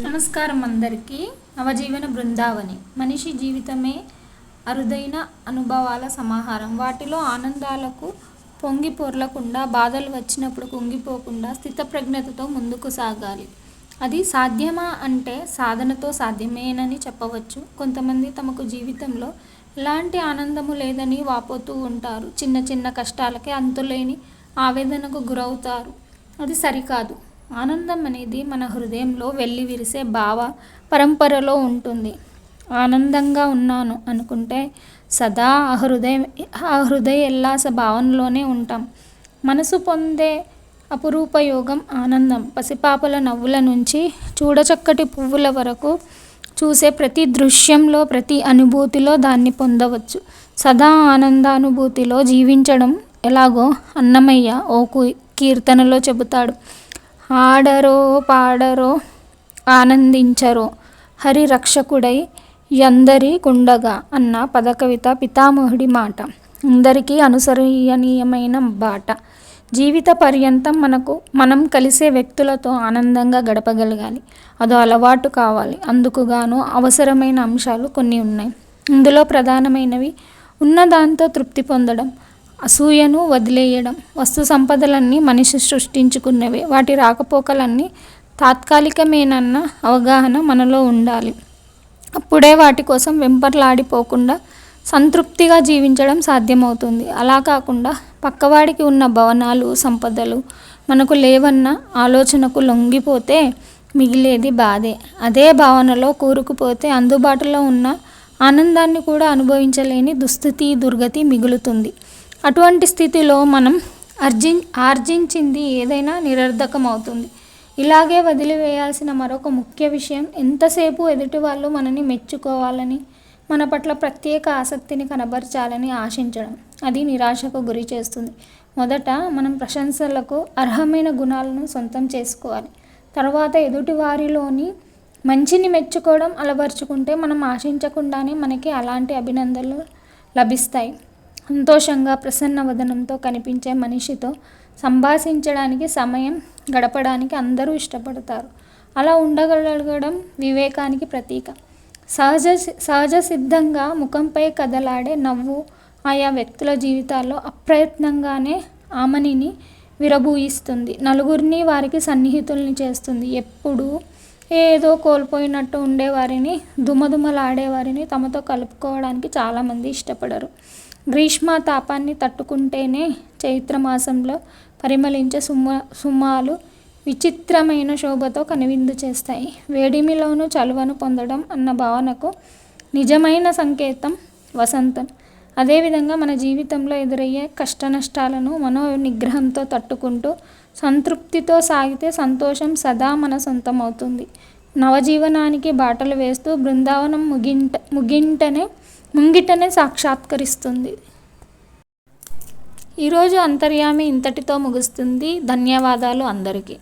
నమస్కారం అందరికీ. నవజీవన బృందావని. మనిషి జీవితమే అరుదైన అనుభవాల సమాహారం. వాటిలో ఆనందాలకు పొంగి పొర్లకుండా, బాధలు వచ్చినప్పుడు కుంగిపోకుండా స్థితప్రజ్ఞతతో ముందుకు సాగాలి. అది సాధ్యమా అంటే సాధనతో సాధ్యమేనని చెప్పవచ్చు. కొంతమంది తమకు జీవితంలో ఎలాంటి ఆనందము లేదని వాపోతూ ఉంటారు. చిన్న చిన్న కష్టాలకే అంతులేని ఆవేదనకు గురవుతారు. అది సరికాదు. ఆనందం అనేది మన హృదయంలో వెల్లి విరిసే భావ పరంపరలో ఉంటుంది. ఆనందంగా ఉన్నాను అనుకుంటే సదా ఆ హృదయ ఉల్లాస భావనలోనే ఉంటాం. మనసు పొందే అపురూప యోగం ఆనందం. పసిపాపల నవ్వుల నుంచి చూడచక్కటి పువ్వుల వరకు చూసే ప్రతి దృశ్యంలో, ప్రతి అనుభూతిలో దాన్ని పొందవచ్చు. సదా ఆనందానుభూతిలో జీవించడం ఎలాగో అన్నమయ్య ఓ కీర్తనలో చెబుతాడు. ఆడరో పాడరో ఆనందించరో హరి రక్షకుడై యందరి కుండగా అన్న పదకవిత పితామహుడి మాట. అందరికీ అనుసరణీయమైన బాట. జీవిత పర్యంతం మనం కలిసే వ్యక్తులతో ఆనందంగా గడపగలగాలి. అదో అలవాటు కావాలి. అందుకుగాను అవసరమైన అంశాలు కొన్ని ఉన్నాయి. ఇందులో ప్రధానమైనవి ఉన్నదాంతో తృప్తి పొందడం, అసూయను వదిలేయడం. వస్తు సంపదలన్నీ మనిషి సృష్టించుకున్నవే. వాటి రాకపోకలన్నీ తాత్కాలికమేనన్న అవగాహన మనలో ఉండాలి. అప్పుడే వాటి కోసం వెంపర్లాడిపోకుండా సంతృప్తిగా జీవించడం సాధ్యమవుతుంది. అలా కాకుండా పక్కవాడికి ఉన్న భవనాలు, సంపదలు మనకు లేవన్న ఆలోచనకు లొంగిపోతే మిగిలేది బాధే. అదే భావనలో కూరుకుపోతే అందుబాటులో ఉన్న ఆనందాన్ని కూడా అనుభవించలేని దుస్థితి, దుర్గతి మిగులుతుంది. అటువంటి స్థితిలో మనం ఆర్జించింది ఏదైనా నిరర్ధకమవుతుంది. ఇలాగే వదిలివేయాల్సిన మరొక ముఖ్య విషయం, ఎంతసేపు ఎదుటివాళ్ళు మనని మెచ్చుకోవాలని, మన పట్ల ప్రత్యేక ఆసక్తిని కనబరచాలని ఆశించడం. అది నిరాశకు గురి చేస్తుంది. మొదట మనం ప్రశంసలకు అర్హమైన గుణాలను సొంతం చేసుకోవాలి. తర్వాత ఎదుటివారిలోని మంచిని మెచ్చుకోవడం అలవర్చుకుంటే మనం ఆశించకుండానే మనకి అలాంటి అభినందనలు లభిస్తాయి. సంతోషంగా, ప్రసన్న వదనంతో కనిపించే మనిషితో సంభాషించడానికి, సమయం గడపడానికి అందరూ ఇష్టపడతారు. అలా ఉండగలగడం వివేకానికి ప్రతీక. సహజ సిద్ధంగా ముఖంపై కదలాడే నవ్వు ఆయా వ్యక్తుల జీవితాల్లో అప్రయత్నంగానే ఆమనిని విరబూయిస్తుంది. నలుగురిని వారికి సన్నిహితుల్ని చేస్తుంది. ఎప్పుడూ ఏదో కోల్పోయినట్టు ఉండేవారిని, దుమదుమలాడేవారిని తమతో కలుపుకోవడానికి చాలామంది ఇష్టపడరు. గ్రీష్మ తాపాన్ని తట్టుకుంటేనే చైత్రమాసంలో పరిమళించే సుమాలు విచిత్రమైన శోభతో కనువిందు చేస్తాయి. వేడిమిలోనూ చలువను పొందడం అన్న భావనకు నిజమైన సంకేతం వసంతం. అదేవిధంగా మన జీవితంలో ఎదురయ్యే కష్టనష్టాలను మనోనిగ్రహంతో తట్టుకుంటూ సంతృప్తితో సాగితే సంతోషం సదా మన సొంతమవుతుంది. నవజీవనానికి బాటలు వేస్తూ బృందావనం ముంగిటనే సాక్షాత్కరిస్తుంది. ఈరోజు అంతర్యామి ఇంతటితో ముగుస్తుంది. ధన్యవాదాలు అందరికీ.